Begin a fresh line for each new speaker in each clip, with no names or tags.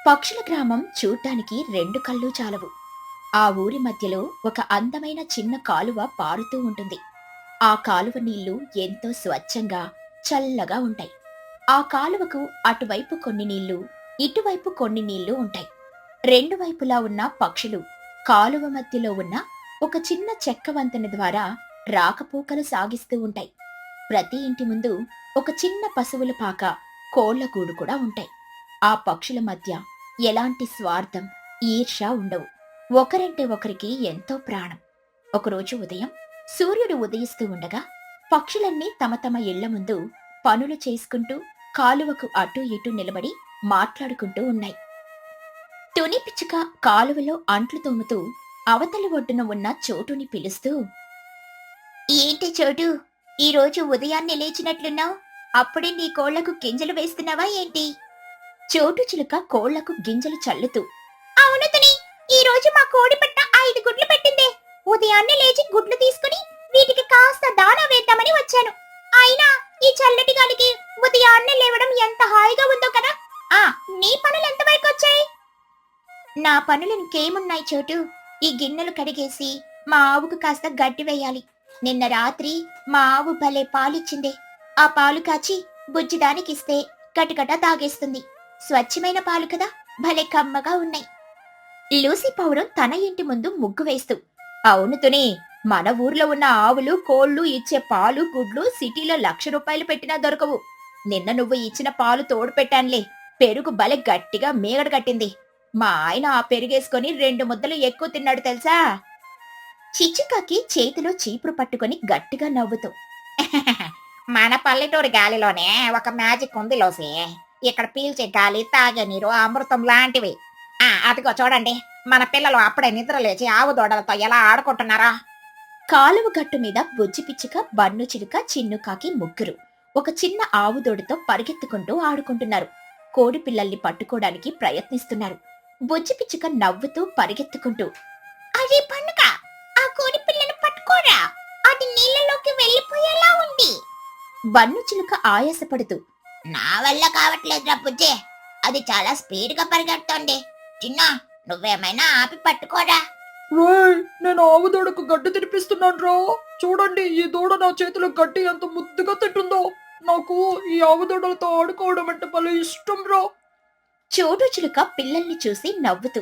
పక్షుల గ్రామం చూడ్డానికి రెండు కళ్ళు చాలవు. ఆ ఊరి మధ్యలో ఒక అందమైన చిన్న కాలువ పారుతూ ఉంటుంది. ఆ కాలువ నీళ్లు ఎంతో స్వచ్ఛంగా, చల్లగా ఉంటాయి. ఆ కాలువకు అటువైపు కొన్ని నీళ్లు, ఇటువైపు కొన్ని నీళ్లు ఉంటాయి. రెండు వైపులా ఉన్న పక్షులు కాలువ మధ్యలో ఉన్న ఒక చిన్న చెక్క వంతెన ద్వారా రాకపోకలు సాగిస్తూ ఉంటాయి. ప్రతి ఇంటి ముందు ఒక చిన్న పశువుల పాక, కోళ్ల గూడు కూడా ఉంటాయి. ఆ పక్షుల మధ్య ఎలాంటి స్వార్థం, ఈర్ష్య ఉండవు. ఒకరంటే ఒకరికి ఎంతో ప్రాణం. ఒకరోజు ఉదయం సూర్యుడు ఉదయిస్తూ ఉండగా పక్షులన్నీ తమ తమ ఇళ్ల ముందు పనులు చేసుకుంటూ కాలువకు అటూ ఇటూ నిలబడి మాట్లాడుకుంటూ ఉన్నాయి. తుని పిచ్చుక కాలువలో అంట్లు తోముతూ అవతలి ఒడ్డున ఉన్న చోటుని పిలుస్తూ, ఏంటి చోటు, ఈరోజు ఉదయాన్నే లేచినట్లున్నావు? అప్పుడే నీ కోళ్లకు గింజలు వేస్తున్నావా ఏంటి? చోటు చిలుక కోళ్లకు గింజలు చల్లుతూ, అవును తుని, ఈ రోజు మా కోడి పెట్ట 5 గుడ్లు పెట్టిందే. ఉదయాన్నే లేచి గుడ్లు తీసుకుని వీటికి కాస్త దానా వేద్దామని వచ్చాను. అయినా ఈ చల్లటి గాలికి ఉదయాన్నే లేవడం ఎంత హాయిగా ఉందో కదా. నీ పనులు ఎంతవరకు వచ్చాయి? నా పనులు ఇంకేమున్నాయి చోటు, ఈ గిన్నెలు కడిగేసి మా ఆవుకు కాస్త గడ్డి వేయాలి. నిన్న రాత్రి మా ఆవు భలే పాలిచ్చిందే. ఆ పాలు కాచి బుజ్జిదానికిస్తే గటగట తాగేస్తుంది. స్వచ్ఛమైన పాలు కదా, భలే కమ్మగా ఉన్నాయి. లూసీ పౌరం తన ఇంటి ముందు ముగ్గు వేస్తూ, అవును తుని, మన ఊర్లో ఉన్న ఆవులు, కోళ్లు ఇచ్చే పాలు, గుడ్లు సిటీలో 1,00,000 రూపాయలు పెట్టినా దొరకవు. నిన్న నువ్వు ఇచ్చిన పాలు తోడు పెట్టానులే, పెరుగు భలే గట్టిగా మేగడ కట్టింది. మా ఆయన ఆ పెరుగేసుకొని 2 ముద్దలు ఎక్కువ తిన్నాడు తెలుసా? చిచ్చుకాకి చేతిలో చీపురు పట్టుకొని గట్టిగా నవ్వుతూ, మన పల్లెటూరి గాలిలోనే ఒక మ్యాజిక్ ఉంది లోసి. ఇక్కడ పీల్చే గాలి, తాగే నీరు అమృతం లాంటివి. అదిగో చూడండి, మన పిల్లలు అప్పుడే నిద్ర లేచి ఆవు దూడలతో ఎలా ఆడుకుంటున్నారా? కాలువ గట్టు మీద బుజ్జి పిచ్చుక, బన్ను చిలుక, చిన్నుకాకి ముగ్గురు ఒక చిన్న ఆవు దూడతో పరిగెత్తుకుంటూ ఆడుకుంటున్నారు. కోడి పిల్లల్ని పట్టుకోవడానికి ప్రయత్నిస్తున్నారు. బుజ్జి పిచ్చుక నవ్వుతూ పరిగెత్తుకుంటూ, అరే పండుగ, ఆ కోడి పిల్లను పట్టుకోరా, అది నీళ్ళలోకి వెళ్ళిపోయేలా ఉంది. బన్ను చిలుక ఆయాసపడుతూ, నా వల్ల కావట్లేదురా బుజ్జే, అది చాలా స్పీడ్ గా పరిగెడుతోంది. చిన్న, నువ్వేమైనా ఆపి పట్టుకోరా.
నేను ఆవు దూడకు గడ్డి తినిపిస్తున్నాను రా. చూడండి, ఈ దూడ నా చేతిలో గడ్డి ఎంత ముద్దుగా తింటుందో. నాకు ఈ ఆవు దూడలతో ఆడుకోవడం అంటే భలే ఇష్టం రా.
చోటు చిలుక పిల్లల్ని చూసి నవ్వుతూ,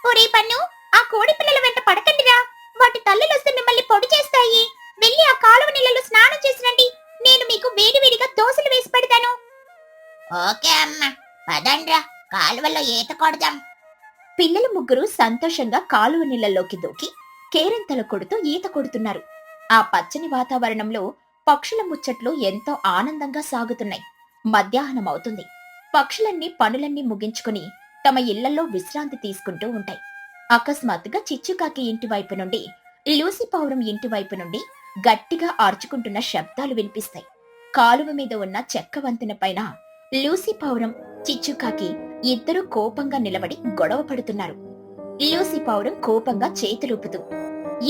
ఒరే పన్ను, ఆ కోడి పిల్లల వెంట పడకండిరా, వాటి తల్లులొస్తే మిమ్మల్ని పొడి చేస్తాయి. వెళ్ళి ఆ కాలువ నీళ్ళలో స్నానం చేసిరండి, నేను మీకు వేడివేడిగా దోశలు వేసి పెడతాను. ఓకే అమ్మ, పదండ్రా, కాలువలో ఈత కొడదాం. పిల్లలు ముగ్గురు సంతోషంగా కాలువ నీళ్ళలోకి దూకి కేరింతలు కొడుతూ ఈత కొడుతున్నారు. ఆ పచ్చని వాతావరణంలో పక్షుల ముచ్చట్లు ఎంతో ఆనందంగా సాగుతున్నాయి. మధ్యాహ్నం అవుతుంది. పక్షులన్నీ పనులన్నీ ముగించుకుని తమ ఇళ్లలో విశ్రాంతి తీసుకుంటూ ఉంటాయి. అకస్మాత్తుగా చిచ్చుకాకి ఇంటి వైపు నుండి, లూసీ పౌరం ఇంటి వైపు నుండి గట్టిగా ఆర్చుకుంటున్న శబ్దాలు వినిపిస్తాయి. కాలువ మీద ఉన్న చెక్క వంతెన పైన లూసీ పౌరం, చిచ్చుకాకి ఇద్దరు కోపంగా నిలబడి గొడవ పడుతున్నారు. లూసీ పౌరం కోపంగా చేతులూపుతూ,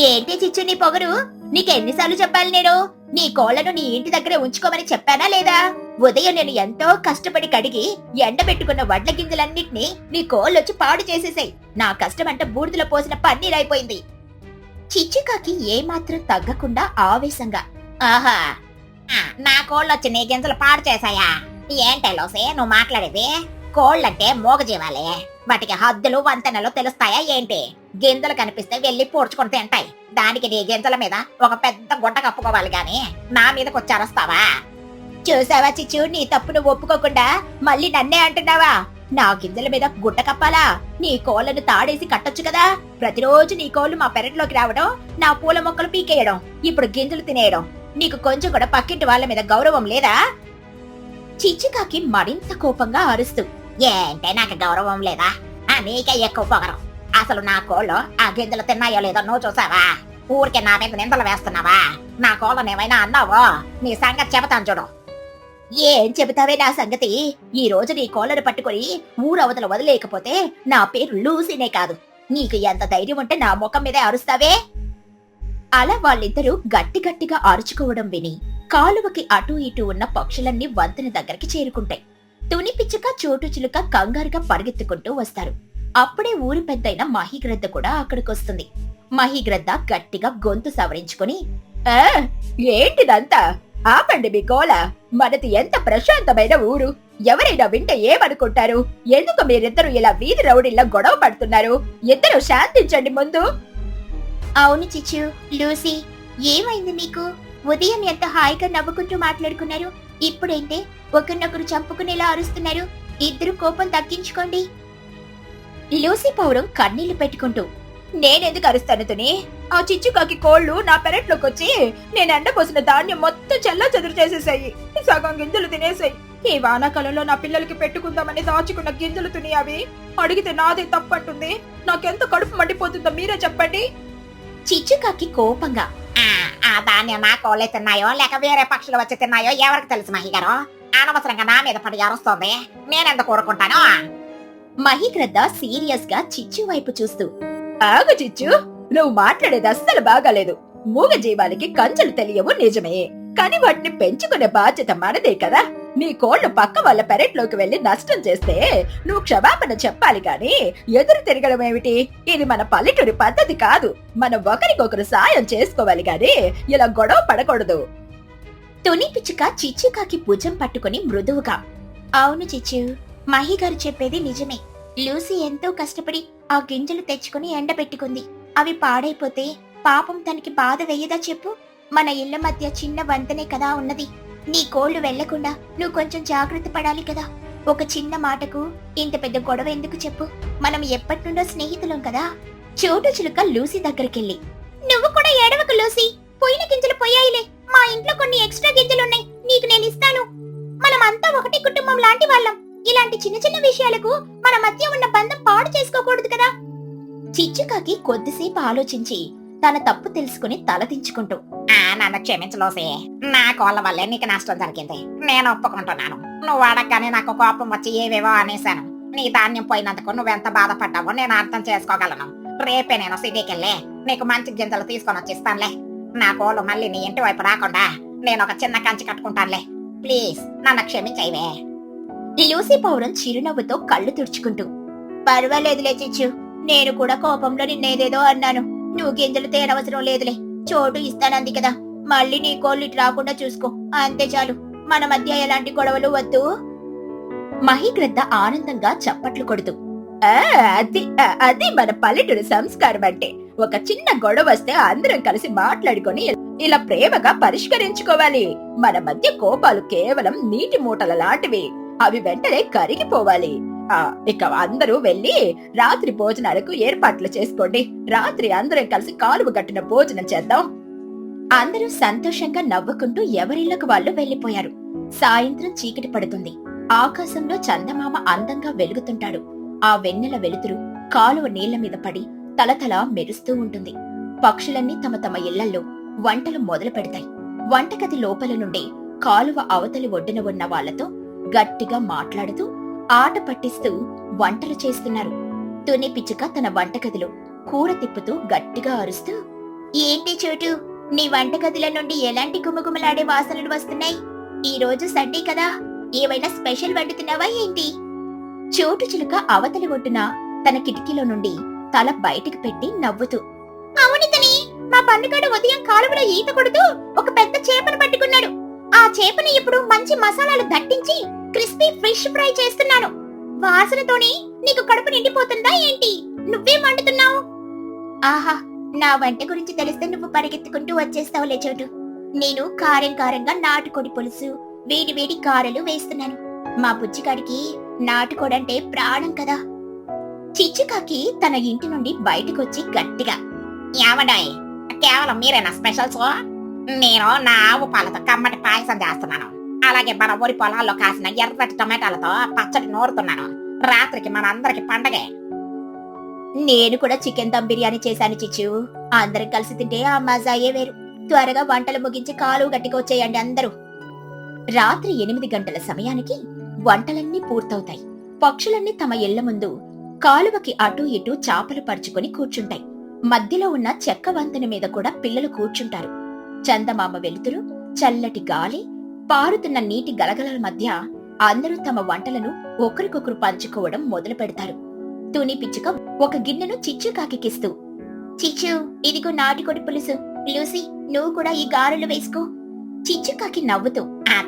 ఏంటి చిచ్చు నీ పొగరు? నీకెన్నిసార్లు చెప్పాలి నేను? నీ కోళ్లను నీ ఇంటి దగ్గరే ఉంచుకోమని చెప్పానా లేదా? ఉదయం నేను ఎంతో కష్టపడి కడిగి ఎండబెట్టుకున్న వడ్ల గింజలన్నిటినీ నీ కోళ్ళొచ్చి పాడు చేసేసాయి. నా కష్టమంట బూడిదలో పోసిన పన్నీరైపోయింది. చిచ్చుకాకి ఏమాత్రం తగ్గకుండా ఆవేశంగా, ఆహా, నా కోళ్ళొచ్చి నీ గింజలు పాడు చేశాయా? ఏంటే లోసే నువ్వు మాట్లాడేది? కోళ్ళంటే మూగజీవాలే, వాటికి హద్దులు వంతెనలు తెలుస్తాయా ఏంటి? గింజలు కనిపిస్తే వెళ్లి పూడ్చుకొని తింటాయి. దానికి నీ గింజల మీద ఒక పెద్ద గుడ్డ కప్పుకోవాలి గాని నా మీదకి వచ్చి అరస్తావా? చూసావా చిచ్చు, నీ తప్పును ఒప్పుకోకుండా మళ్ళీ నన్నే అంటున్నావా? నా గింజల మీద గుడ్డ కప్పాలా? నీ కోళ్లను తాడేసి కట్టొచ్చు కదా. ప్రతిరోజు నీ కోళ్లు మా పెరట్లోకి రావడం, నా పూల మొక్కలు పీకేయడం, ఇప్పుడు గింజలు తినేయడం. నీకు కొంచెం కూడా పక్కింటి వాళ్ళ మీద గౌరవం లేదా? చిచ్చుకాకి మరింత కోపంగా అరుస్తూ, ఏంటే నాకు గౌరవం లేదా? నీకే ఎక్కువ పొగరం. అసలు నా కోళ్ళు ఆ గింజలు తిన్నాయో లేదో నువ్వు చూసావా? ఊరికే నా మీద నిందలు వేస్తున్నావా? నా కోళ్ళని ఏమైనా అన్నావో నీ సంగతి చెబుతాను చూడు. ఏం చెబుతావే నా సంగతి? ఈ రోజు నీ కోళ్ళను పట్టుకుని ఊరవతల వదిలేకపోతే నా పేరు లూసీనే కాదు. నీకు ఎంత ధైర్యం ఉంటే నా ముఖం మీదే అరుస్తావే? అలా వాళ్ళిద్దరూ గట్టి గట్టిగా అరుచుకోవడం విని కాలువకి అటూ ఇటూ ఉన్న పక్షులన్నీ వంతెన దగ్గరికి చేరుకుంటాయి. తుని పిచ్చుక చోటు చిలుక కంగారుగా పరిగెత్తుకుంటూ వస్తారు. అప్పుడే ఊరి పెద్దయిన మహిగ్రద్ద కూడా అక్కడికొస్తుంది. మహిగ్రద్ద గట్టిగా గొంతు సవరించుకుని, "ఆ, ఏంటిదంతా? ఆపండి మీ గోల. మనది ఎంత ప్రశాంతమైన ఊరు. ఎవరైనా వింటే ఏమనుకుంటారు? ఎందుకు మీరిద్దరు ఇలా వీధి రౌడీల్లో గొడవ పడుతున్నారు? ఇద్దరు శాంతించండి ముందు." అవును చిచ్చు, లూసీ, ఏమైంది మీకు? ఉదయం ఎంత హాయిగా నవ్వుకుంటూ మాట్లాడుకున్నారు, ఇప్పుడైతే ఒకరినొకరు చంపుకునేలా అరుస్తున్నారు. ఇద్దరు కోపం తగ్గించుకోండి. లూసీ పౌరం కన్నీళ్లు పెట్టుకుంటూ, నేనెందుకు అరుస్తాను తుని? ఆ చిచ్చుకాకి కోళ్లు నా పెరట్లోకి వచ్చి నేను ఎండపోసిన ధాన్యం మొత్తం చెల్లా చెదురు చేసేసాయి. సగం గింజలు తినేసాయి. ఈ వానాకాలంలో నా పిల్లలకి పెట్టుకుందామని దాచుకున్న గింజలు తుని అవి. అడిగితే నాదే తప్పంటుంది. నాకెంత కడుపు మండిపోతుందో మీరే చెప్పండి. చిచ్చుకాకి కోపంగా,
ఆ ధాన్యం నా కోళ్ళే తిన్నాయో లేక వేరే పక్షులు వచ్చి తిన్నాయో ఎవరికి తెలుసు మహిగారు? అనవసరంగా నా మీద పడి అరుస్తోంది. నేనెందుకు కోరుకుంటాను?
మహిగ్రద్ద సీరియస్ గా చిచ్చు వైపు చూస్తూ, ఆగు చిచ్చు, నువ్వు మాట్లాడేది అస్సలు బాగాలేదు. మూగ జీవాలకి కంచెలు తెలియవు నిజమే, కానీ వాటిని పెంచుకునే బాధ్యత మనదే కదా. నీ కోళ్లు పక్క వాళ్ళ పెరట్లోకి వెళ్లి నష్టం చేస్తే నువ్వు క్షమాపణ చెప్పాలి గాని ఎదురు తిరగడం ఏమిటి? ఇది మన పల్లెటూరి పద్ధతి కాదు. మనం ఒకరికొకరు సాయం చేసుకోవాలి గాని ఇలా గొడవ పడకూడదు. తుని పిచ్చుక చిచ్చుకాకి భుజం పట్టుకుని మృదువుగా, అవును చిచ్చు, మహిగారు చెప్పేది నిజమే. లూసీ ఎంతో కష్టపడి ఆ గింజలు తెచ్చుకుని ఎండబెట్టుకుంది. అవి పాడైపోతే పాపం తనకి బాధ వెయ్యదా చెప్పు? మన ఇళ్ల మధ్య చిన్న వంతనే కదా ఉన్నది. నీ కోళ్లు వెళ్లకుండా నువ్వు కొంచెం జాగ్రత్త పడాలి కదా. ఒక చిన్న మాటకు ఇంత పెద్ద గొడవ ఎందుకు చెప్పు? మనం ఎప్పటి నుండో స్నేహితులం కదా. చోటు చిలుక లూసీ దగ్గరికెళ్ళి, నువ్వు కూడా ఏడవకు లూసీ, పోయిన గింజలు పోయాయిలే. మా ఇంట్లో కొన్ని ఎక్స్ట్రా గింజలున్నాయి, నీకు నేను ఇస్తాను. మనమంతా ఒకటి కుటుంబం లాంటి వాళ్ళం. ఇలాంటి చిన్న చిన్న విషయాలకు మన మధ్య ఉన్న బంధం పాడు చేసుకోకూడదు కదా. చిచ్చుకాకి కొద్దిసేపు ఆలోచించి తన తప్పు తెలుసుకుని తలదించుకుంటూ,
నన్ను క్షమించలోసే. నా కోళ్ళ వల్లే నీకు నష్టం జరిగింది. నేను ఒప్పుకుంటున్నాను. నువ్వు అడగగానే నాకు కోపం వచ్చి ఏవేవో అనేశాను. నీ ధాన్యం పోయినందుకు నువ్వెంత బాధపడ్డావో నేను అర్థం చేసుకోగలను. రేపే నేను సిటీకెళ్ళి నీకు మంచి గింజలు తీసుకొని వచ్చిస్తానులే. నా కోళ్ళు మళ్ళీ నీ ఇంటి వైపు రాకుండా నేను ఒక చిన్న కంచి కట్టుకుంటానులే. ప్లీజ్ నన్ను క్షమించైవే.
లూసీ పౌరం చిరునవ్వుతో కళ్ళు తుడుచుకుంటూ, పర్వాలేదులే చిచ్చు, నేను కూడా కోపంలో నిన్నేదేదో అన్నాను. నువ్వు గింజలు తేనవసరం లేదులే, చోటు ఇస్తానంది కదా. మళ్ళీ నీ కోళ్ళు ఇటు రాకుండా చూసుకో, అంతే చాలు. మన మధ్య ఎలాంటి గొడవలు వద్దు. మహిగ్రద్ద ఆనందంగా చప్పట్లు కొడుతూ, అది మన పల్లెటూరు సంస్కారం అంటే. ఒక చిన్న గొడవ వస్తే అందరం కలిసి మాట్లాడుకొని ఇలా ప్రేమగా పరిష్కరించుకోవాలి. మన మధ్య కోపాలు కేవలం నీటి మూటల లాంటివి. అవి వెంటనే కరిగిపోవాలి. ఇక అందరూ వెళ్లి రాత్రి భోజనాలకు ఏర్పాట్లు చేసుకోండి. రాత్రి అందరం కలిసి కాలువ గట్టిన భోజనం చేద్దాం. అందరూ సంతోషంగా నవ్వుకుంటూ ఎవరిళ్లకు వాళ్ళు వెళ్లిపోయారు. సాయంత్రం చీకటి పడుతుంది. ఆకాశంలో చందమామ అందంగా వెలుగుతుంటాడు. ఆ వెన్నెల వెలుతురు కాలువ నీళ్ల మీద పడి తలతల మెరుస్తూ ఉంటుంది. పక్షులన్నీ తమ తమ ఇళ్లల్లో వంటలు మొదలు పెడతాయి. వంటగది లోపల నుండి కాలువ అవతలి ఒడ్డున ఉన్న వాళ్లతో గట్టిగా మాట్లాడుతూ ఆట పట్టిస్తూ వంటలు చేస్తున్నారు. తుని పిచ్చుక తన వంటగదిలో కూర తిప్పుతూ గట్టిగా అరుస్తూ, ఏంటి చోటు, నీ వంటగదిల నుండి ఎలాంటి గుమగుమలాడే వాసనలు వస్తున్నాయి? ఈ రోజు సండే కదా, ఏవైనా స్పెషల్ వండుతున్నావా ఏంటి? చోటు చిలుక అవతలి ఒడ్డున తన కిటికీలో నుండి తల బయటికి పెట్టి నవ్వుతూ, అవును తని, మా పన్నుగాడు ఉదయం కాలువలో ఈత కొడుతూ ఒక పెద్ద చేపను పట్టుకున్నాడు. ఆ చేపని ఇప్పుడు మంచి మసాలాలు దట్టించి క్రిస్పీ ఫిష్ ఫ్రై చేస్తున్నాను. వాసనతోనే నీకు కడుపు నిండిపోతుందా ఏంటి? నువ్వేం వండుతున్నావు? ఆహా, నా వంట గురించి తెలిస్తే నువ్వు పరిగెత్తుకుంటూ వచ్చేస్తావులే చోటు. నేను కారం కారంగా నాటుకోడి పులుసు, వేడి వేడి కారలు వేస్తున్నాను. మా బుజ్జిగాడికి నాటుకోడంటే ప్రాణం కదా. చిచ్చుకాకి తన ఇంటి నుండి బయటకొచ్చి గట్టిగా,
ఏమండాయి, కేవలం మీరేనా స్పెషల్స్? నేను నా ఆవు పాలతో కమ్మటి పాయసం చేస్తున్నాను. అలాగే మన ఊరి పొలాల్లో కాసిన ఎర్రటి టమాటాలతో పచ్చడి నూరుతున్నాను. రాత్రికి మనందరికి పండగే.
నేను కూడా చికెన్ దమ్ బిర్యానీ చేశాను చిచ్చు. అందరం కలిసి తింటే ఆ మజాయే వేరు. త్వరగా వంటలు ముగించి కాలువ గట్టిగా వచ్చేయండి అందరూ. రాత్రి 8 గంటల సమయానికి వంటలన్నీ పూర్తవుతాయి. పక్షులన్నీ తమ ఇళ్ల ముందు కాలువకి అటూ ఇటూ చాపలు పరుచుకొని కూర్చుంటాయి. మధ్యలో ఉన్న చెక్క వంతెన మీద కూడా పిల్లలు కూర్చుంటారు. చందమామ వెలుతురు, చల్లటి గాలి, పారుతున్న నీటి గలగలల మధ్య అందరూ తమ వంటలను ఒకరికొకరు పంచుకోవడం మొదలు పెడతారు. తుని పిచ్చుక ఒక గిన్నెను చిచ్చుకాకికిస్తూ, చిచ్చు, ఇదిగో నాటుకోడి పులుసు. లూసీ, నువ్వు కూడా ఈ గారెలు వేసుకో. చిచ్చుకాకి నవ్వుతూ,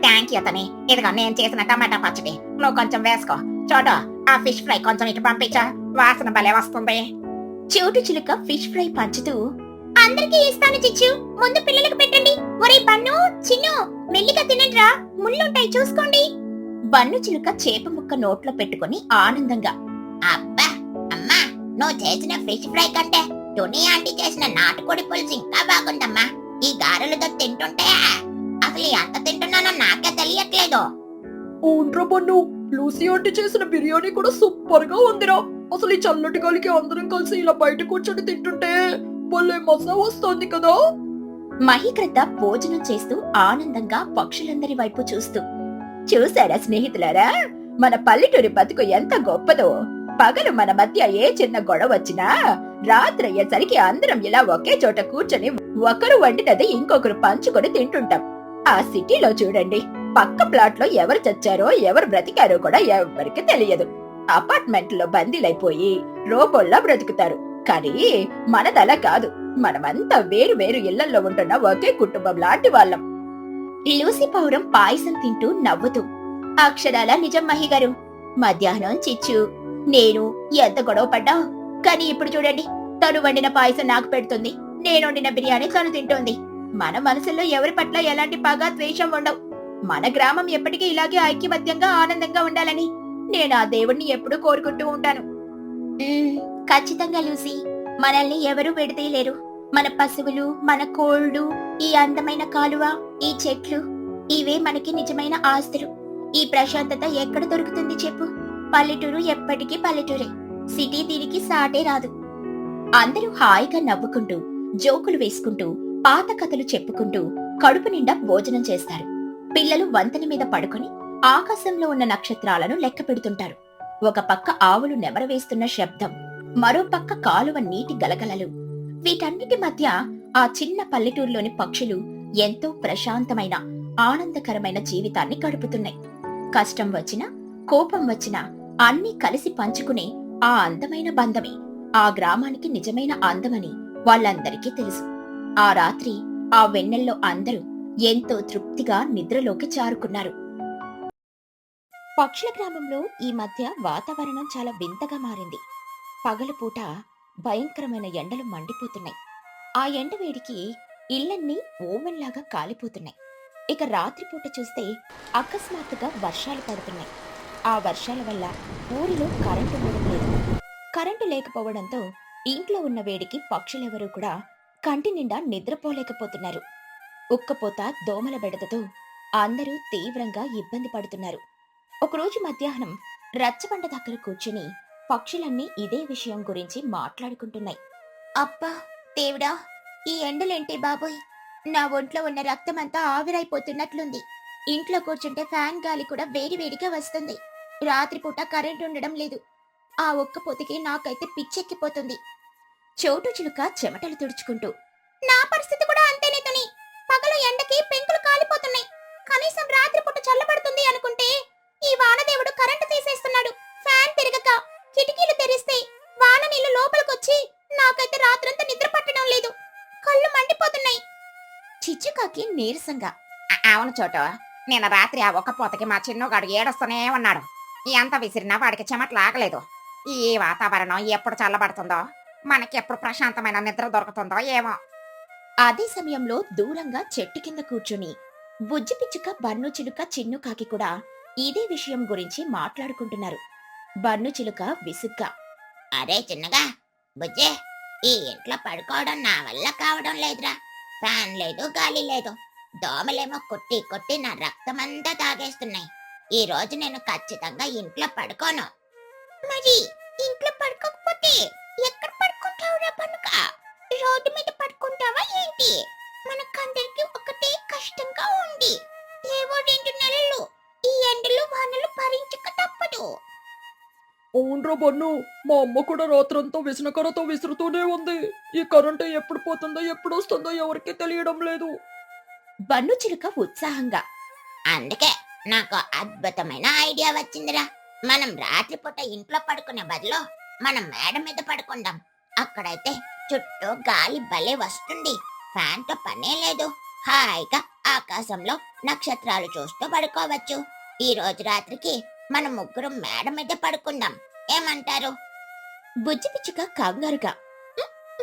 థ్యాంక్ యూ తని. ఇదిగో నేను చేసిన టమాటా పచ్చడి నువ్వు కొంచెం వేసుకో. చూడు, ఆ ఫిష్ ఫ్రై కొంచెం ఇటు పంపించా, వాసన భలే వస్తుంది.
చోటు చిలుక ఫిష్ ఫ్రై పంచుతూ, అందరికీ ఇస్తాను చిచ్చు, ముందు పిల్లలకు పెట్టండి. ఒరే బన్ను, చిన్ను, మెల్లిగా తినండిరా, ముళ్ళుంటాయి చూసుకోండి. బన్ను చిలుక చేప ముక్క నోట్లో పెట్టుకుని ఆనందంగా,
అబ్బా అమ్మా, నువ్వు చేసిన ఫిష్ ఫ్రై కంటే టుని ఆంటీ చేసిన నాటుకోడి పులుసు ఇంకా బాగుందమ్మా. ఈ గారెలతో తింటుంటే అసలు ఎంత తింటున్నానో నాకే తెలియట్లేదు.
అవునరా బన్ను, లూసీ ఆంటీ చేసిన బిర్యానీ కూడా సూపర్ గా ఉందిరా. అసలు ఈ చల్లటి గాలికి అందరం కలిసి ఇలా బయట కూర్చొని తింటుంటే భలే మజా వస్తోంది కదా.
మహీకృత భోజనం చేస్తూ ఆనందంగా పక్షులందరి వైపు చూస్తూ, చూసారా స్నేహితులారా, మన పల్లెటూరి బతుకు ఎంత గొప్పదో. పగలు మన మధ్య ఏ చిన్న గొడవ వచ్చినా రాత్రి అయ్యేసరికి అందరం ఇలా ఒకే చోట కూర్చొని ఒకరు వండినది ఇంకొకరు పంచుకొని తింటుంటాం. ఆ సిటీలో చూడండి, పక్క ప్లాట్ లో ఎవరు చచ్చారో ఎవరు బ్రతికారో కూడా ఎవరికి తెలియదు. అపార్ట్మెంట్ లో బందీలైపోయి రోబోల్లా బ్రతుకుతారు. కానీ మనదలా కాదు, మనమంతా వేరు వేరు ఇళ్లలో ఉంటున్న ఒకే కుటుంబం లాంటి వాళ్ళం. లూసీ పౌరం పాయసం తింటూ నవ్వుతూ, అక్షరాల నిజం మహి గారు. మధ్యాహ్నం చిచ్చు, నేను ఎంత గొడవ పడ్డావు, కానీ ఇప్పుడు చూడండి, తను వండిన పాయసం నాకు పెడుతుంది, నేను వండిన బిర్యానీ తను తింటోంది. మన మనసుల్లో ఎవరి పట్ల ఎలాంటి పగ ద్వేషం ఉండవు. మన గ్రామం ఎప్పటికీ ఇలాగే ఐక్యమత్యంగా ఆనందంగా ఉండాలని నేను ఆ దేవుణ్ణి ఎప్పుడూ కోరుకుంటూ ఉంటాను. ఖచ్చితంగా లూసీ, మనల్ని ఎవరూ విడదీయలేరు. మన పశువులు, మన కోళ్లు, ఈ అందమైన కాలువ, ఈ చెట్లు, ఇవే మనకి నిజమైన ఆస్తులు. ఈ ప్రశాంతత ఎక్కడ దొరుకుతుంది చెప్పు? పల్లెటూరు ఎప్పటికీ పల్లెటూరే. సిటీ దీనికి సాటే రాదు. అందరూ హాయిగా నవ్వుకుంటూ, జోకులు వేసుకుంటూ, పాత కథలు చెప్పుకుంటూ కడుపు నిండా భోజనం చేస్తారు. పిల్లలు వంతెన మీద పడుకొని ఆకాశంలో ఉన్న నక్షత్రాలను లెక్క పెడుతుంటారు. ఒక పక్క ఆవులు నెమరవేస్తున్న శబ్దం, మరో పక్క కాలువ నీటి గలగలలు. వీటన్నిటి మధ్య ఆ చిన్న పల్లెటూరులోని పక్షులు ఎంతో ప్రశాంతమైన, ఆనందకరమైన జీవితాన్ని గడుపుతున్నాయి. కష్టం వచ్చినా, కోపం వచ్చినా అన్నీ కలిసి పంచుకునే ఆ అందమైన బంధమే ఆ గ్రామానికి నిజమైన అందమని వాళ్ళందరికీ తెలుసు. ఆ రాత్రి ఆ వెన్నెల్లో అందరూ ఎంతో తృప్తిగా నిద్రలోకి జారుకున్నారు. పక్షుల గ్రామంలో ఈ మధ్య వాతావరణం చాలా వింతగా మారింది. పగలుపూట భయంకరమైన ఎండలు మండిపోతున్నాయి. ఆ ఎండ వేడికి ఇళ్లన్నీ ఓవెన్లాగా కాలిపోతున్నాయి. ఇక రాత్రిపూట చూస్తే అకస్మాత్తుగా వర్షాలు పడుతున్నాయి. ఆ వర్షాల వల్ల ఊరిలో కరెంటు ఉండడం లేదు. కరెంటు లేకపోవడంతో ఇంట్లో ఉన్న వేడికి పక్షులెవరూ కూడా కంటి నిండా నిద్రపోలేకపోతున్నారు. ఉక్కపోత, దోమల బెడదతో అందరూ తీవ్రంగా ఇబ్బంది పడుతున్నారు. ఒకరోజు మధ్యాహ్నం రచ్చబండ దగ్గర కూర్చుని పక్షులన్నీ ఇదే విషయం గురించి మాట్లాడుకుంటున్నాయి. అబ్బా దేవుడా, ఈ ఎండలేంటి బాబోయ్, నా ఒంట్లో ఉన్న రక్తమంతా ఆవిరైపోతున్నట్లుంది. ఇంట్లో కూర్చుంటే ఫ్యాన్ గాలి కూడా వేడివేడిగా వస్తుంది. రాత్రిపూట కరెంట్ ఉండడం లేదు. ఆ ఒక్కపోతకి నాకైతే పిచ్చెక్కిపోతుంది. చోటు చిలుక చెమటలు తుడుచుకుంటూ, నా పరిస్థితి కూడా అంతేనే తుని. పగలు ఎండకి పెంకులు కాలిపోతున్నాయి. కనీసం రాత్రిపూట చల్లబడుతుంది అనుకుంటే ఈ వానదేవుడు కరెంటు తీసేస్తున్నాడు. ఫ్యాన్ తిరగక కిటికీలు తెరిస్తే వాన నీళ్లు లోపలికొచ్చి నాకైతే రాత్రంతా నిద్ర పట్టడం లేదు. కళ్ళు మండిపోతున్నాయి. చిచ్చుకాకి నీరసంగా,
అవును చోటు, నేను రాత్రి ఆ ఒక్కపోతకి మా చిన్నగాడు ఏడుస్తూనే ఉన్నాడు. ఎంత విసిరినా వాడికి చెమట్లు ఆగలేదు. ఈ వాతావరణం ఎప్పుడు చల్లబడుతుందో, మనకెప్పుడు ప్రశాంతమైన నిద్ర దొరుకుతుందో ఏమో.
అదే సమయంలో దూరంగా చెట్టు కింద కూర్చుని బుజ్జి పిచ్చుక, బన్ను చిలుక, చిన్ను కాకి కూడా ఇదే విషయం గురించి మాట్లాడుకుంటున్నారు. బన్ను చిలుక విసుగ్గా,
అరే చిన్నగా, బుజ్జే, ఈ ఇంట్లో పడుకోవడం నా వల్ల కావడం లేదురా. ఫ్యాన్ లేదు, గాలి లేదు. దోమలేమో కొట్టి కొట్టి నా రక్తమంతా తాగేస్తున్నాయి. ఈ రోజు నేను ఖచ్చితంగా ఇంట్లో పడుకోను. మరి ఇంట్లో పడుకోకపోతే ఎక్కడ పడుకుంటావురా పనుక? రోడ్డు మీద పడుకుంటావా ఏంటి? మనకందరికి ఒకటే కష్టంగా ఉంది. ఏవో 2 నెలలు ఈ ఎండలు వానలు భరించక తప్పదు.
అవునరా బన్ను, మా అమ్మ కూడా రాత్రంతా విసనకరతో విసురుతూనే ఉంది. ఈ కరెంటు ఎప్పుడు పోతుందో ఎప్పుడు వస్తుందో ఎవరికీ తెలియడం లేదు.
బన్ను చిలుక ఉత్సాహంగా,
అందుకే నాకు అద్భుతమైన ఐడియా వచ్చిందిరా. మనం రాత్రిపూట ఇంట్లో పడుకునే బదులు మనం మేడ మీద పడుకుందాం. అక్కడైతే చుట్టూ గాలి భలే వస్తుంది. ఫ్యాన్తో పనే లేదు. హాయిగా ఆకాశంలో నక్షత్రాలు చూస్తూ పడుకోవచ్చు. ఈ రోజు రాత్రికి మనం ముగ్గురం మేడ మీద పడుకుందాం. ఏమంటారు?
బుజ్జి పిచ్చుక కంగారుగా.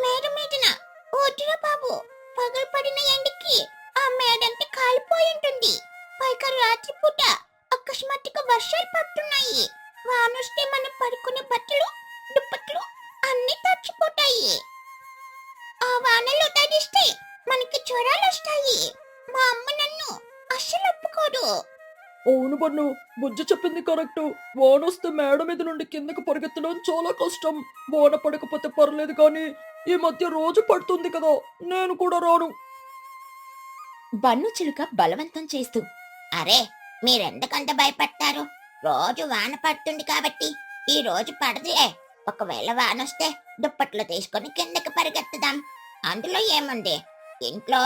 మేడ మీదనా? వద్దురా బాబు, పగలు పడిన ఎండకి ఆ మేడంతా కాలిపోయి ఉంటుంది. పైగా రాత్రిపూట అకస్మాత్తుగా వర్షాలు పడుతున్నాయి. వానొస్తే మనం పడుకునే బట్టలు, దుప్పట్లు అన్ని తడిచిపోతాయి. ఆ వానలో తడిస్తే మనకి జ్వరాలు వస్తాయి. మా అమ్మ నన్ను అస్సలు ఒప్పుకోదు.
అవును బన్ను, బుజ్జి చెప్పింది కరెక్ట్. వానొస్తే మేడ మీద నుండి కిందకు పరిగెత్తడం చాలా కష్టం. వాన పడకపోతే పర్లేదు కానీ ఈ మధ్య రోజు పడుతుంది కదా, నేను కూడా రాను.
బన్ను చిలుక బలవంతం చేస్తూ.
అరే, మీరెందుకంత భయపడతారు? రోజు వాన పడుతుంది కాబట్టి ఈ రోజు పడదులే. ఒకవేళ వానొస్తే దుప్పట్లు తీసుకొని కిందకి పరిగెత్తుదాం. అందులో ఏముంది? ఇంట్లో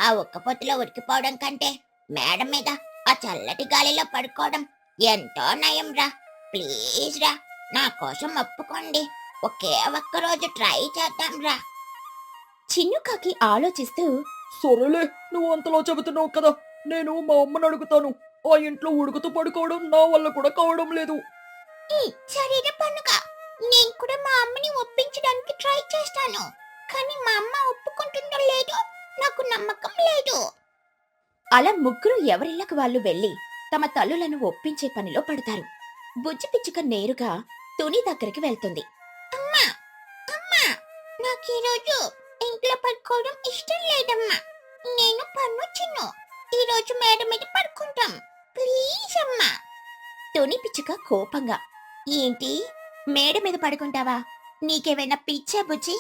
ఆ ఉక్కపోతలో ఉడికిపోవడం కంటే మేడ మీద ఆ చల్లటి గాలిలో పడుకోవడం ఎంతో నయం రా. ప్లీజ్ రా, నా కోసం ఒప్పుకోండి. ఒకే ఒక్క రోజు ట్రై చేద్దాం రా.
చిన్నుకాకి ఆలోచిస్తూ.
సరేలే, నువ్వు అంతలా చెబుతున్నావు కదా, నేను మా అమ్మని అడుగుతాను. ఆ ఇంట్లో ఉడుకుతూ పడుకోవడం నా వల్ల కూడా కావడం లేదు.
సరేనా పండుగ, నేను కూడా మా అమ్మని ఒప్పించడానికి ట్రై చేస్తాను. కానీ మా అమ్మ ఒప్పుకుంటుందో లేదో నాకు నమ్మకం లేదు.
అలా ముగ్గురు ఎవరిళ్ళకు వాళ్ళు వెళ్లి తమ తల్లులను ఒప్పించే పనిలో పడతారు. బుజ్జి పిచ్చుక నేరుగా తుని దగ్గరికి వెళ్తుంది.
అమ్మా, అమ్మా, నాకు ఈరోజు ఇంట్లో పడుకోవడం ఇష్టం లేదమ్మా. నేను పన్ను చిన్ను ఈ రోజు మేడ మీద పడుకుంటాం. ప్లీజ్ అమ్మా.
తుని పిచ్చుక కోపంగా. ఏంటి, మేడ మీద పడుకుంటావా? నీకేమైనా పిచ్చా బుజ్జి?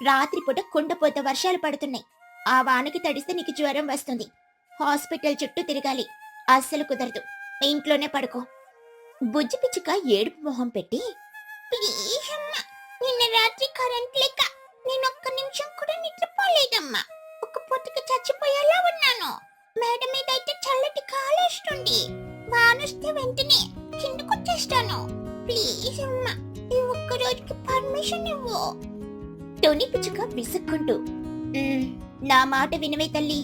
రాత్రిపూట కుండపోత వర్షాలు పడుతున్నాయి. ఆ వానకి తడిస్తే నీకు జ్వరం వస్తుంది. హాస్పిటల్ చుట్టూ తిరగాలి. అస్సలు కుదరదు. ఇంట్లోనే పడుకో. బుజ్జి పిచ్చుక ఏడుపు మొహం పెట్టి.
ప్లీజ్ అమ్మా, నిన్న రాత్రి కరెంట్ లేక నేను ఒక్క నిమిషం కూడా నిద్రపోలేదమ్మా. ఒక పొద్దుకి చచ్చిపోయేలా ఉన్నాను. మేడ మీద అయితే చల్లటి గాలి వస్తుంది. వానొస్తే వెంటనే కిందకొచ్చేస్తాను. ప్లీజ్ అమ్మా, ఈ ఒక్క రోజుకి పర్మిషన్ ఇవ్వు.
తుని పిచ్చుక విసుక్కుంటూ. నా మాట వినవే తల్లి.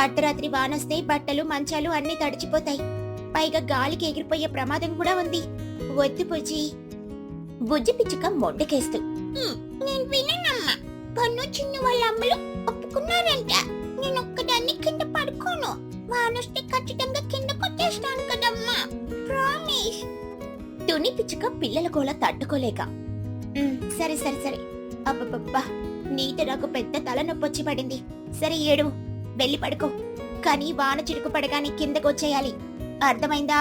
అర్ధరాత్రి వానొస్తే బట్టలు మంచాలు అన్నీ తడిచిపోతాయి. పైగా గాలికి ఎగిరిపోయే ప్రమాదం కూడా ఉంది. వద్దు బుజ్జి. బుజ్జి పిచ్చుక మొండకేస్తూ.
నేను విననమ్మా. పన్ను చిన్న వాళ్ళ అమ్మలు ఒప్పుకున్నారంట. నేను ఒక్కదాన్ని కింద పడుకోను. వానొస్తే ఖచ్చితంగా కిందకొచ్చేస్తాను కదమ్మా. ప్రామిస్.
తుని పిచ్చుక పిల్లల గోల తట్టుకోలేక. సరే సరే సరే. అబ్బబ్బబ్బా, నీతో నాకు పెద్ద తలనొప్పొచ్చి పడింది. సరే ఏడు, వెళ్ళి పడుకో. కానీ వాన చిరుకు పడగానే కిందకొచ్చేయాలి. అర్థమైందా?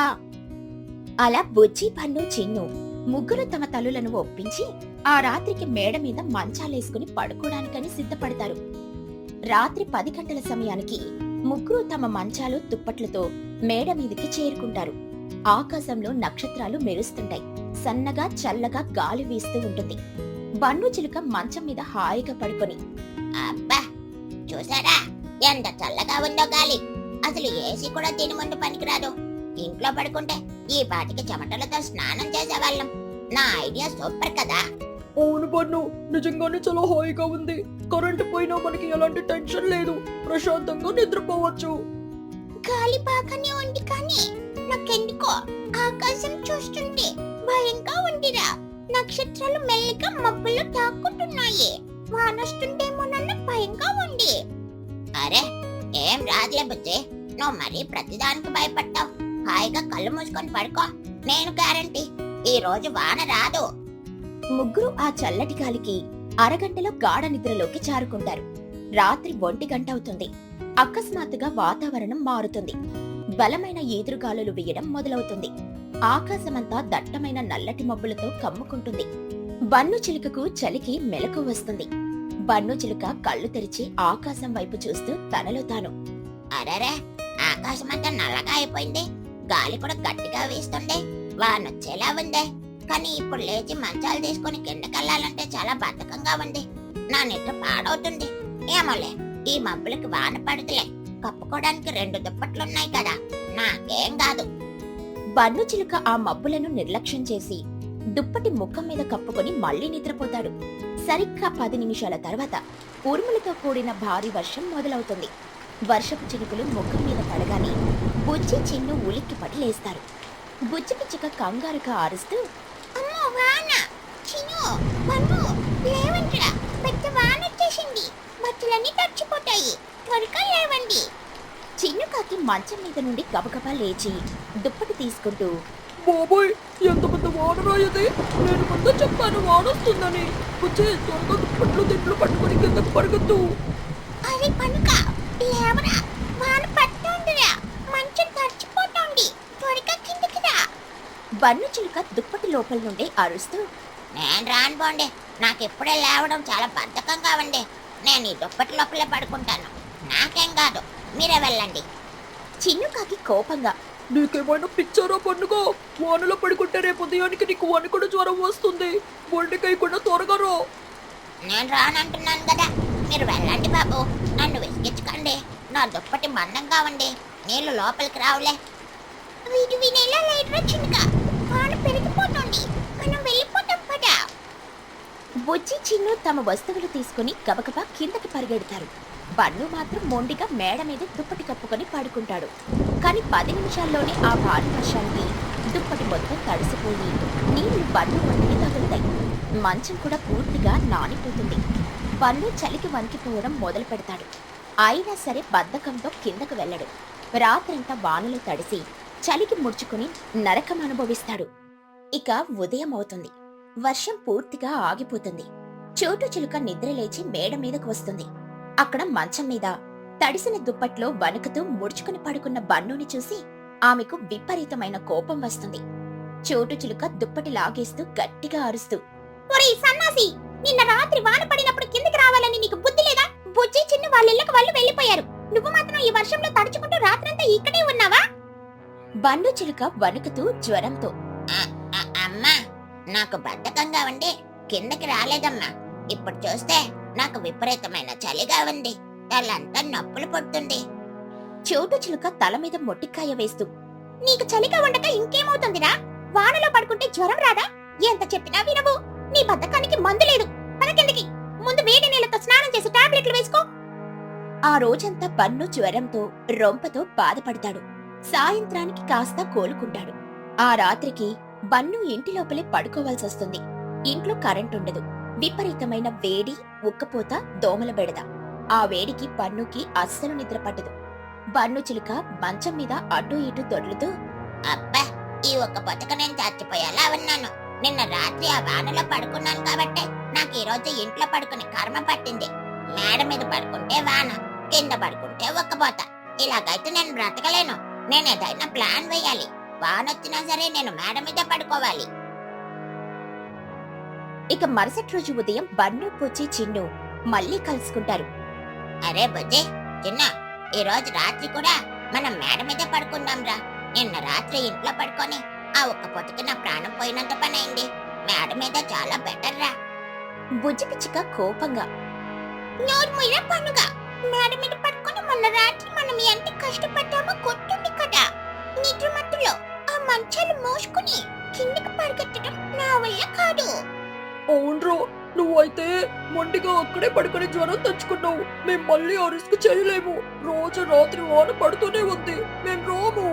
అలా బుజ్జి పన్ను చిన్ను ముగ్గురు తమ తల్లులను ఒప్పించి ఆ రాత్రికి మేడ మీద మంచాలేసుకుని పడుకోవడానికని సిద్ధపడతారు. రాత్రి 10 గంటల సమయానికి ముగ్గురు తమ మంచాలు దుప్పట్లతో మేడ మీదకి చేరుకుంటారు. ఆకాశంలో నక్షత్రాలు మెరుస్తుంటాయి. సన్నగా చల్లగా గాలి వీస్తూ ఉంటుంది. బన్ను చిలుక మంచం మీద హాయిగా పడుకొని.
అబ్బా, చూసారా ఎంత చల్లగా ఉందో గాలి. అసలు ఏసీ కూడా దీని ముందు పనికిరాదు. ఇంట్లో పడుకుంటే ఈ పాటికి చెమటలతో స్నానం చేసేవాళ్ళం. నా ఐడియా సూపర్ కదా.
అవును బన్ను, నిజంగానే చాలా హాయిగా ఉంది. కరెంటు పోయినా మనకి ఎలాంటి టెన్షన్ లేదు. ప్రశాంతంగా నిద్రపోవచ్చు.
గాలి బాగానే ఉంది కానీ నాకెందుకో ఆకాశం చూస్తుంటే భయంగా ఉందిరా. నక్షత్రాలు మెల్లిగా మబ్బుల్లో దాక్కుంటున్నాయి. వానొస్తుంటేమోనన్న భయంగా ఉంది. అరే, ఏం రాదులే బుజ్జి, నువ్వు మరీ ప్రతిదానికి భయపడ్డావు. హాయిగా కళ్ళు మూసుకొని పడుకో. నేను గ్యారంటీ ఈ రోజు వాన రాదు.
ముగ్గురు ఆ చల్లటి గాలికి అరగంటలో గాఢ నిద్రలోకి జారుకుంటారు. రాత్రి 1 గంట అవుతుంది. అకస్మాత్తుగా వాతావరణం మారుతుంది. బలమైన ఈదురుగాలులు వీయడం మొదలవుతుంది. ఆకాశమంతా దట్టమైన నల్లటి మబ్బులతో కమ్ముకుంటుంది. బన్ను చిలుకకు చలికి మెలకు వస్తుంది. బన్ను చిలుక కళ్ళు తెరిచి ఆకాశం వైపు చూస్తూ తనలో తాను.
అరెరే, ఆకాశమంతా నల్లగా అయిపోయింది. గాలి కూడా గట్టిగా వీస్తుంది. వానొచ్చేలా ఉంది. కానీ ఇప్పుడు లేచి మంచాలు తీసుకుని కిందకెళ్లాలంటే చాలా బద్ధకంగా ఉంది. నా నిద్ర పాడవుతుంది. ఏమోలే, ఈ మబ్బులకి వాన పడుతులే. కప్పుకోవడానికి 2 దుప్పట్లున్నాయి కదా, నాకేం కాదు.
బన్ను చిలుక ఆ మబ్బులను నిర్లక్ష్యం చేసి దుప్పటి ముఖం మీద కప్పుకొని మళ్లీ నిద్రపోతాడు. సరిగ్గా 10 నిమిషాల తర్వాత ఉరుములతో కూడిన భారీ వర్షం మొదలవుతుంది. వర్షపు చినుకులు ముఖం మీద పడగానే బుజ్జి చిన్ను ఉలిక్కిపడి లేస్తారు. బుజ్జి పిచ్చుక కంగారుగా అరుస్తూ,
అమ్మో వాన! చిన్ను, బన్ను, లేవండ్రా! పెద్ద వాన వచ్చేసింది. బట్టలన్నీ తడిచిపోతాయి. త్వరగా లేవండి.
చిన్నుకాకి మంచం మీద నుండి గబగబా లేచి దుప్పటి తీసుకుంటూ,
బాబోయ్, ఎంత పెద్ద వానరా ఇది! నేను ముందు చెప్పాను వానొస్తుందని. వచ్చే త్వరగా దుప్పట్లు దిండ్లు పట్టుకొని కిందకు పరిగెత్తు.
అరే పనుక, లేవరా! వాన పడుతోందిరా. మంచం తడిచిపోతోంది. త్వరగా కిందకి రా.
బన్ను చిలుక దుప్పటి లోపల నుండి అరుస్తూ,
నేను రాను పోండి. నాకు ఇప్పుడే లేవడం చాలా బద్ధకంగా ఉంది. నేను ఈ దుప్పటి లోపలే పడుకుంటాను. నాకేం కాదు, మీరే వెళ్ళండి.
చిన్నుకాకి కోపంగా,
నీకేమైనా పిచ్చారా పండుగ? వానలో పడుకుంటే రేపు ఉదయానికి నీకు వణుకుడు జ్వరం వస్తుంది. వండికైకుండా త్వరగా రా.
నేను రానంటున్నాను కదా, మీరు వెళ్ళండి బాబు. నన్ను విసిగించకండి. నా దుప్పటి మందంగా ఉంది. నీళ్లు లోపలికి రావులే.
వీడు వినేలా లేదురా చిన్నగా. వాన పెరిగిపోతోంది. మనం వెళ్ళిపోతాం పదా.
బుజ్జి చిన్ను తమ వస్తువులు తీసుకుని గబగబా కిందకి పరిగెడతారు. బన్ను మాత్రం మొండిగా మేడ మీద దుప్పటి కప్పుకొని పడుకుంటాడు. కాని 10 నిమిషాల్లోనే ఆ భారీ వర్షానికి దుప్పటి మొత్తం తడిసిపోయి నీళ్లు బన్ను ఒంటికి తగులుతాయి. మంచం కూడా పూర్తిగా నానిపోతుంది. బన్ను చలికి వణికిపోవడం మొదలు పెడతాడు. అయినా సరే బద్ధకంతో కిందకు వెళ్ళడు. రాత్రంతా వానలో తడిసి చలికి ముడుచుకుని నరకం అనుభవిస్తాడు. ఇక ఉదయం అవుతుంది. వర్షం పూర్తిగా ఆగిపోతుంది. చోటు చిలుక నిద్రలేచి మేడ మీదకు వస్తుంది. అక్కడ మంచం మీద తడిసిన దుప్పట్లో వణుకుతూ ముడుచుకుని పడుకున్న బన్నుని చూసి ఆమెకు విపరీతమైన కోపం వస్తుంది. చోటు చిలుక దుప్పటి లాగేస్తూ గట్టిగా అరుస్తూ,
ఒరేయ్ సన్నాసి! నిన్న రాత్రి వాన పడినప్పుడు కిందకి రావాలని నీకు బుద్ధి లేదా? బుజ్జి చిన్ను వాళ్ళ ఇళ్ళకి వాళ్ళు వెళ్ళిపోయారు. నువ్వు మాత్రం ఈ వర్షంలో తడుచుకుంటూ రాత్రంతా ఇక్కడే ఉన్నావా?
బన్ను చిలుక వణుకుతూ జ్వరంతో,
అమ్మా, నాకు బద్ధకంగా ఉండి కిందకి రాలేదమ్మా. ఇప్పుడు చూస్తే నాకు విపరీతమైన చలిగా ఉంది. తలంతా నొప్పులు పుడుతుంది.
చోటు చిలుక తల మీద మొట్టికాయ వేస్తూ,
నీకు చలిగా ఉండక ఇంకేమవుతుందిరా? వానలో పడుకుంటే జ్వరం రాదా? ఎంత చెప్పినా వినవు. నీ బద్ధకానికి మందు లేదు. పదకెందుకి? ముందు వేడి నీళ్లతో స్నానం చేసి టాబ్లెట్లు వేసుకో.
ఆ రోజంతా బన్ను జ్వరంతో రొంపతో బాధపడతాడు. సాయంత్రానికి కాస్త కోలుకుంటాడు. ఆ రాత్రికి బన్ను ఇంటి లోపలే పడుకోవాల్సొస్తుంది. ఇంట్లో కరెంటుండదు. విపరీతమైన వేడి, ఉక్కపోత, దోమల బెడద. ఆ వేడికి బన్నుకి అస్సలు నిద్ర పట్టదు. బన్ను చిలుక మంచం మీద అటూ ఇటూ దొర్లుతూ,
అబ్బా, ఈ ఒక్క బతక నేను చచ్చిపోయేలా ఉన్నాను. నిన్న రాత్రి ఆ వానలో పడుకున్నాను కాబట్టి నాకు ఈ రోజు ఇంట్లో పడుకునే కర్మ పట్టింది. మేడ మీద పడుకుంటే వాన, కింద పడుకుంటే ఒక్కపోత. ఇలాగైతే నేను బ్రతకలేను. నేను ఏదైనా ప్లాన్ వేయాలి. వానొచ్చినా సరే నేను మేడ మీద పడుకోవాలి.
ఇక మరుసటి రోజు ఉదయం బన్ను, బుజ్జి, చిన్ను మళ్ళీ కలుసుకుంటారు.
అరే బుజ్జి, చిన్న, ఈ రోజు రాత్రి కూడా మనం మేడ మీద పడుకుందాంరా. నిన్న రాత్రి ఇంట్లో పడుకొని ఆ ఒక్క పొద్దుకి నా ప్రాణం పోయినంత పని అయింది. మేడ మీద చాలా బెటర్ రా.
బుజ్జి పిచ్చుక కోపంగా,
నోరు ముయ్యరా పండుగ. మేడ మీద పడుకొని మొన్న రాత్రి మనం ఎంత కష్టపడ్డామో గుర్తుంది కదా. నిద్ర మత్తులో ఆ మంచాలు మోసుకుని కిందకి పరిగెత్తడం నా వల్ల కాదు.
అవునరా, నువ్వైతే మొండిగా అక్కడే పడుకొని జ్వరం తెచ్చుకున్నావు. మేం మళ్ళీ ఆ రిస్క్ చేయలేము. రోజు రాత్రి వాన పడుతూనే ఉంది. మేం రాము.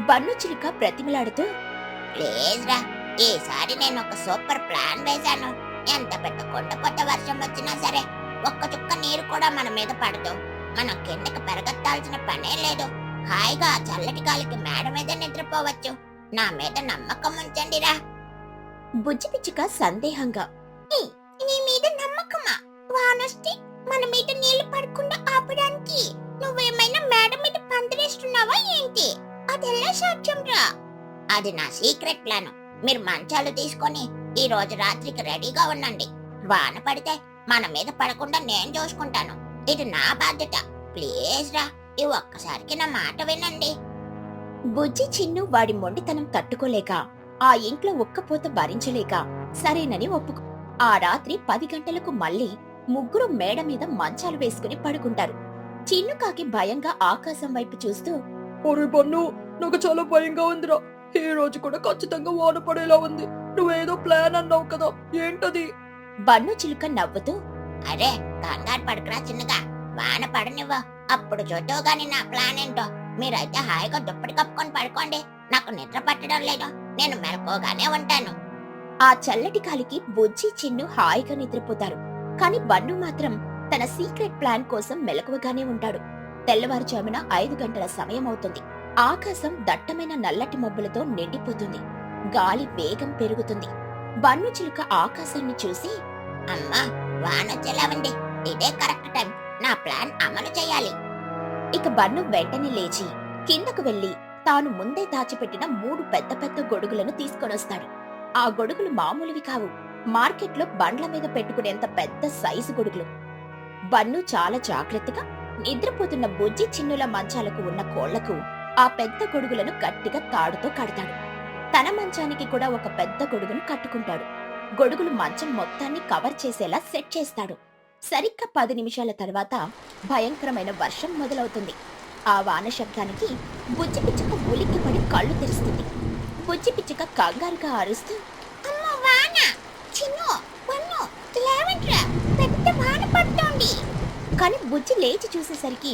బన్ను చిలుక బ్రతిమలాడుతూ,
ప్లీజ్ రా, ఈసారి నేను ఒక సూపర్ ప్లాన్ వేశాను. ఎంత పెద్ద కొండపోత వర్షం వచ్చినా సరే ఒక్క చుక్క నీరు కూడా మన మీద పడదు. మనం కిందకి పెరగెత్తాల్సిన పనే లేదు. హాయిగా ఆ చల్లటి గాలికి మేడ మీద నిద్రపోవచ్చు. నా మీద నమ్మకం ఉంచండిరా.
బుజ్జి పిచ్చుక సందేహంగా,
నీ మీద నమ్మకమా? వానొస్తే మన మీద నీళ్లు పడకుండా ఆపడానికి నువ్వేమైనా మేడ మీద పందిరేస్తున్నావా ఏంటి? అదెలా సాధ్యం రా?
అది నా సీక్రెట్ ప్లాన్. మీరు మంచాలు తీసుకొని ఈ రోజు రాత్రికి రెడీగా ఉండండి. వాన పడితే మన మీద పడకుండా నేను చూసుకుంటాను. ఇది నా బాధ్యత. ప్లీజ్ రా, ఈ ఒక్కసారికి నా మాట వినండి.
బుజ్జి చిన్ను వాడి మొండితనం తట్టుకోలేక, ఆ ఇంట్లో ఉక్కపోత భరించలేక సరేనని ఒప్పుకో. ఆ రాత్రి 10 గంటలకు మళ్ళీ ముగ్గురు మేడ మీద మంచాలు వేసుకుని పడుకుంటారు. చిన్నుకాకి భయంగా ఆకాశం వైపు చూస్తూ,
ఒరే బన్ను, నాకు చాలా భయంగా ఉందిరా. ఈ రోజు కూడా ఖచ్చితంగా వాన పడేలా ఉంది. నువ్వేదో ప్లాన్ అన్నావు కదా, ఏంటది?
బన్ను చిలుక నవ్వుతూ,
అరే కంగారు పడుకురా చిన్నగా, వాన పడనివ్వు, అప్పుడు చూద్దావు గాని నా ప్లాన్ ఏంటో. మీరైతే హాయిగా దుప్పటి కప్పుకొని పడుకోండి, నాకు నిద్ర పట్టడం లేదు, నేను మెలకువగానే ఉంటాను.
ఆ చల్లటి గాలికి బుజ్జి చిన్ను హాయిగా నిద్రపోతారు. కాని బన్ను మాత్రం తన సీక్రెట్ ప్లాన్ కోసం మెలకువగానే ఉంటాడు. తెల్లవారుజామున 5 గంటల సమయం అవుతుంది. ఆకాశం దట్టమైన నల్లటి మబ్బులతో నిండిపోతుంది. గాలి వేగం పెరుగుతుంది. బన్ను చిలుక ఆకాశాన్ని చూసి,
అమ్మా వానొచ్చేలా ఉంది, ఇదే కరెక్ట్ టైం, నా ప్లాన్ అమలు చేయాలి.
ఇక బన్ను వెంటనే లేచి కిందకు వెళ్లి తాను ముందే దాచిపెట్టిన 3 పెద్ద పెద్ద గొడుగులను తీసుకొనొస్తాడు. ఆ గొడుగులు మామూలువి కావు, మార్కెట్లో బండ్ల మీద పెట్టుకునేంత పెద్ద సైజు గొడుగులు. బన్ను చాలా జాగ్రత్తగా నిద్రపోతున్న బుజ్జి చిన్నుల మంచాలకు ఉన్న కోళ్లకు ఆ పెద్ద గొడుగులను గట్టిగా తాడుతో కడతాడు. తన మంచానికి కూడా ఒక పెద్ద గొడుగును కట్టుకుంటాడు. గొడుగులు మంచం మొత్తాన్ని కవర్ చేసేలా సెట్ చేస్తాడు. సరిగ్గా 10 నిమిషాల తర్వాత భయంకరమైన వర్షం మొదలవుతుంది. ఆ వాన శబ్దానికి బుజ్జి పిచ్చుక ఉలిక్కిపడి కళ్ళు తెరుస్తుంది. బుజ్జి పిచ్చుక కంగారుగా అరుస్తూ,
అమ్మో వాన! చిన్ను, వన్ను, లేవండ్రా, పెద్ద వాన పడుతోంది.
కాని బుజ్జి లేచి చూసేసరికి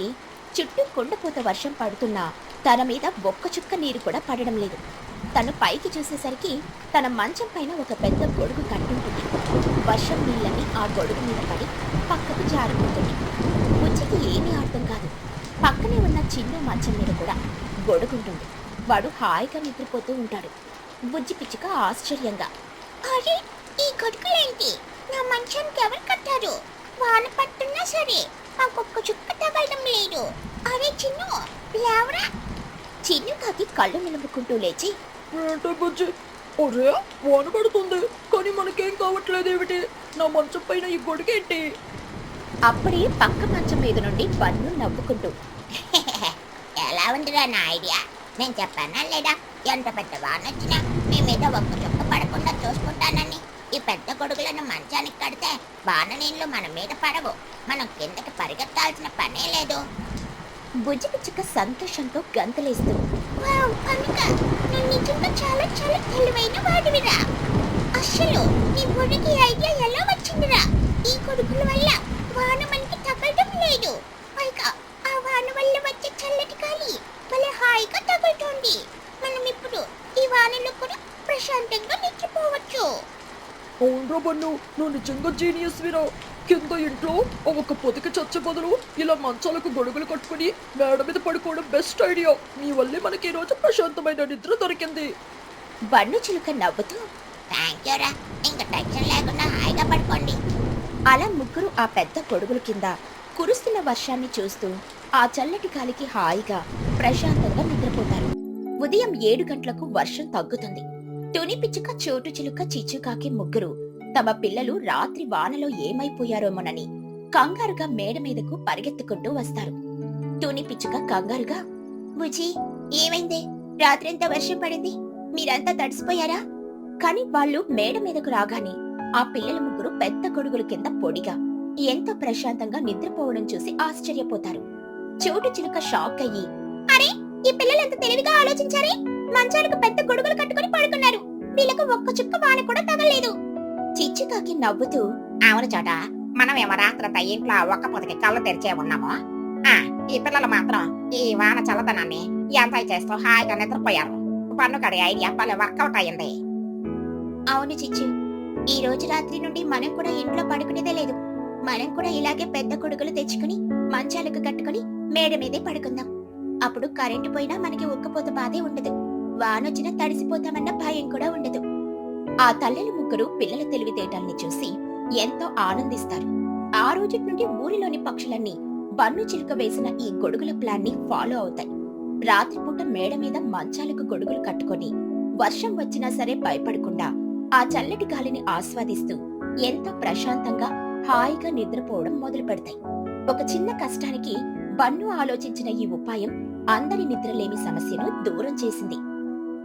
చుట్టూ కుండపోత వర్షం పడుతున్నా తన మీద ఒక్క చుక్క నీరు కూడా పడడం లేదు. తను పైకి చూసేసరికి తన మంచం పైన ఒక పెద్ద గొడుగు కట్టుంటుంది. వర్షం నీళ్ళని ఆ గొడుగు మీద పడి పక్కకు జారిపోతుంది. బుజ్జికి ఏమీ అర్థం కాదు. పక్కనే ఉన్న చిన్న మంచం మీద కూడా గొడుగుంటుంది. వాడు హాయిగా నిద్రపోతూ ఉంటాడు. బుజ్జి పిచ్చుక ఆశ్చర్యంగా,
అరే ఈ గొడుగులేంటి నా మంచానికి ఎవరు కట్టారు? వాన పడుతున్నా సరే నాకొక్క చుక్క తగలడం లేదు. అరే చిన్ను, లేవరా.
చిన్ను కాకి కళ్ళు నిలుపుకుంటూ లేచి,
ఏంటో బుజ్జి, ఒరే వాన పడుతుంది కానీ మనకేం కావట్లేదేమిటి? నా మంచం పైన ఈ గొడుగేంటి?
అప్పుడే పక్క మంచం మీద నుండి బన్ను నవ్వుకుంటూ,
ఎలా ఉందిరా నా ఐడియా? నేను చెప్పానా లేదా, ఎంత పెద్ద వాన వచ్చినా మీ మీద ఒక్క చుక్క పడకుండా చూసుకుంటానని. ఈ పెద్ద గొడుగులను మంచానికి కడితే వాన నీళ్లు మన మీద పడవు, మనం కిందకి పరిగెత్తాల్సిన పనే లేదు.
బుజ్జి పిచ్చుక సంతోషంతో గంతలేస్తూ,
వావ్ కనుక నువ్వు నిజంగా చాలా చాలా తెలివైన వాడివిరా. అసలు నీ బుర్రకి ఐడియా ఎలా వచ్చిందిరా? ఈ గొడుగుల వల్ల వాన మనకి తగలడం లేదు, పైగా ఆ వాన వల్ల వచ్చే చల్లటి గాలి భలే హాయిగా తగులుతోంది. మనం ఇప్పుడు ఈ వానలో కూడా ప్రశాంతంగా నిద్రపోవచ్చు.
అవునరా బన్ను, నువ్వు నిజంగా జీనియస్ విరా. కింద ఇంట్లో ఒక పొదికి చచ్చే బదులు ఇలా మంచాలకు గొడుగులు కట్టుకుని మేడ మీద పడుకోవడం బెస్ట్ ఐడియా. నీ వల్లే మనకి ఈ రోజు ప్రశాంతమైన నిద్ర దొరికింది.
బన్ను చిలుక నవ్వుతూ,
థ్యాంక్ యూ రా, ఇంకా టెన్షన్ లేకుండా హాయిగా పడుకోండి.
అలా ముగ్గురు ఆ పెద్ద గొడుగుల కింద కురుస్తున్న వర్షాన్ని చూస్తూ ఆ చల్లటి గాలికి హాయిగా ప్రశాంతంగా నిద్రపోతారు. ఉదయం 7 గంటలకు వర్షం తగ్గుతుంది. తుని పిచ్చుక, చోటు చిలుక, చిచ్చుకాకి ముగ్గురు తమ పిల్లలు రాత్రి వానలో ఏమైపోయారోమోనని కంగారుగా మేడ మీదకు పరిగెత్తుకుంటూ వస్తారు. తుని పిచ్చుక కంగారుగా,
బుజ్జి ఏమైంది? రాత్రంతా వర్షం పడింది, మీరంతా తడిసిపోయారా?
కాని వాళ్ళు మేడ మీదకు రాగానే ఆ పిల్లల ముగ్గురు పెద్ద గొడుగుల కింద పొడిగా ఎంతో ప్రశాంతంగా నిద్రపోవడం చూసి ఆశ్చర్యపోతారు. చోటు చిలుక షాక్ అయ్యి,
అరే ఈ పిల్లలు ఎంత తెలివిగా ఆలోచించారే, మంచానికి పెద్ద గొడుగులు కట్టుకుని పడుకున్నారు, వీళ్ళకు ఒక్క చుక్క వాన కూడా తగలేదు.
చిచ్చుకాకి నవ్వుతూ,
అవును చోట, మనమేమో రాత్రంతా ఇంట్లో ఒక్క పొదకి కళ్ళు తెరిచే ఉన్నాము. ఈ పిల్లలు మాత్రం ఈ వాన చల్లదనాన్ని ఎంజాయ్ చేస్తూ హాయిగా నిద్రపోయారు. పన్నుకడి ఐడియా భలే వర్కౌట్ అయ్యింది.
అవును చిచ్చు, ఈ రోజు రాత్రి నుండి మనం కూడా ఇంట్లో పడుకునేదే లేదు. మనం కూడా ఇలాగే పెద్ద గొడుగులు తెచ్చుకుని మంచాలకు కట్టుకుని మేడ మీదే పడుకుందాం. అప్పుడు కరెంటు పోయినా మనకి ఉక్కపోత బాధే ఉండదు, వానొచ్చినా తడిసిపోతామన్న భయం కూడా ఉండదు.
ఆ తల్లుల ముగ్గురు పిల్లల తెలివితేటల్ని చూసి ఎంతో ఆనందిస్తారు. ఆ రోజు నుండి ఊరిలోని పక్షులన్నీ బన్ను చిలుక వేసిన ఈ గొడుగుల ప్లాన్ ని ఫాలో అవుతాయి. రాత్రిపూట మేడ మీద మంచాలకు గొడుగులు కట్టుకొని వర్షం వచ్చినా సరే భయపడకుండా ఆ చల్లటి గాలిని ఆస్వాదిస్తూ ఎంతో ప్రశాంతంగా హాయిగా నిద్రపోవడం మొదలు పెడతాయి. ఒక చిన్న కష్టానికి బన్ను ఆలోచించిన ఈ ఉపాయం అందరి నిద్రలేమి సమస్యను దూరం చేసింది.